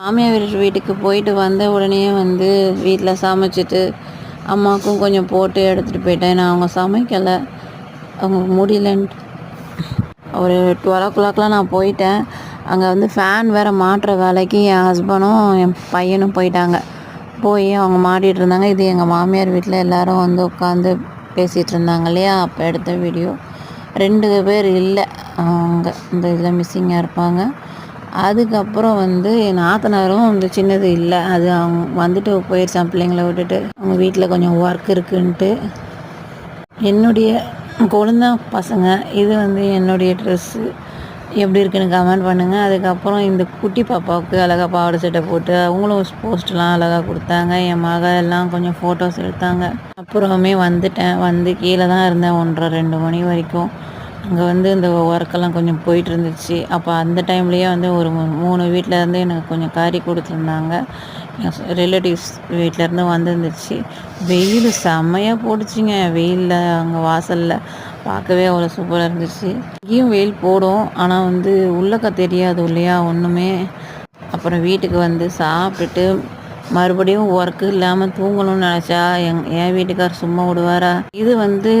மாமியார் வீட்டுக்கு போயிட்டு வந்த உடனே வந்து வீட்டில் சமைச்சிட்டு அம்மாவுக்கும் கொஞ்சம் போட்டு எடுத்துகிட்டு போயிட்டேன். நான் அவங்க சமைக்கலை, அவங்க முடியலன்ட்டு ஒரு 12 நான் போயிட்டேன். அங்கே வந்து ஃபேன் வேறு மாட்டுற வேலைக்கு என் ஹஸ்பண்டும் என் பையனும் போயிட்டாங்க. போய் அவங்க மாட்டிகிட்டு இருந்தாங்க. இது எங்கள் மாமியார் வீட்டில் எல்லோரும் வந்து உட்காந்து பேசிகிட்டு இருந்தாங்க இல்லையா, அப்போ எடுத்த வீடியோ. 2 பேர் இல்லை, அவங்க இந்த இதில் மிஸ்ஸிங்காக இருப்பாங்க. அதுக்கப்புறம் வந்து என் நாத்தனாரும் இந்த சின்னது இல்லை, அது அவங்க வந்துட்டு போயிடுச்சான் பிள்ளைங்கள விட்டுட்டு. அவங்க வீட்டில் கொஞ்சம் ஒர்க் இருக்குன்ட்டு. என்னுடைய கொழுந்தா பசங்க, இது வந்து என்னுடைய ட்ரெஸ்ஸு எப்படி இருக்குன்னு கமெண்ட் பண்ணுங்கள். அதுக்கப்புறம் இந்த குட்டி பாப்பாவுக்கு அழகாக பாவாடை சட்டை போட்டு அவங்களும் போஸ்ட்லாம் அழகாக கொடுத்தாங்க. என் மக எல்லாம் கொஞ்சம் ஃபோட்டோஸ் எடுத்தாங்க. அப்புறமே வந்துட்டேன். வந்து கீழே தான் இருந்தேன் 1:30-2 மணி வரைக்கும். அங்கே வந்து இந்த ஒர்க்கெல்லாம் கொஞ்சம் போயிட்டு இருந்துச்சு. அப்போ அந்த டைம்லேயே வந்து ஒரு 3 வீட்டிலேருந்து எனக்கு கொஞ்சம் கறி கொடுத்துருந்தாங்க. என் ரிலேட்டிவ்ஸ் வீட்டிலேருந்து வந்துருந்துச்சு. வெயில் செம்மையாக போட்டுச்சுங்க. வெயிலில் அங்கே வாசலில் பார்க்கவே அவ்வளோ சூப்பராக இருந்துச்சு. இங்கேயும் வெயில் போடும், ஆனால் வந்து உள்ளக்க தெரியாது இல்லையா ஒன்றுமே. அப்புறம் வீட்டுக்கு வந்து சாப்பிட்டுட்டு மறுபடியும் ஒர்க்கு இல்லாமல் தூங்கணும்னு நினச்சா என் வீட்டுக்கார் சும்மா விடுவாரா. இது வந்து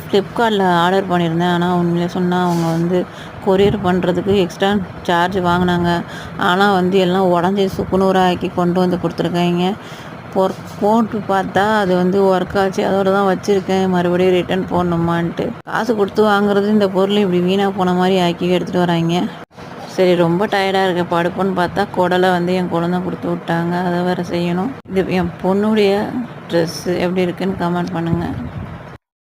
ஃப்ளிப்கார்ட்டில் ஆர்டர் பண்ணியிருந்தேன். ஆனால் உண்மையிலே சொன்னால் அவங்க வந்து கொரியர் பண்ணுறதுக்கு எக்ஸ்ட்ரா சார்ஜ் வாங்கினாங்க. ஆனால் வந்து எல்லாம் உடஞ்சி சுக்குநூறாக ஆக்கி கொண்டு வந்து கொடுத்துருக்காங்க. போட்டு பார்த்தா அது வந்து ஒர்க் ஆச்சு, அதோடு தான் வச்சுருக்கேன். மறுபடியும் ரிட்டன் போடணுமான்ட்டு காசு கொடுத்து வாங்குறது, இந்த பொருள் இப்படி வீணாக போன மாதிரி ஆக்கி எடுத்துகிட்டு வராங்க. சரி, ரொம்ப டயர்டாக இருக்க படுப்புன்னு பார்த்தா குடலை வந்து என் குழந்தை கொடுத்து விட்டாங்க, அதை வேறு செய்யணும். இது என் பொண்ணுடைய ட்ரெஸ்ஸு எப்படி இருக்குன்னு கமெண்ட் பண்ணுங்கள்.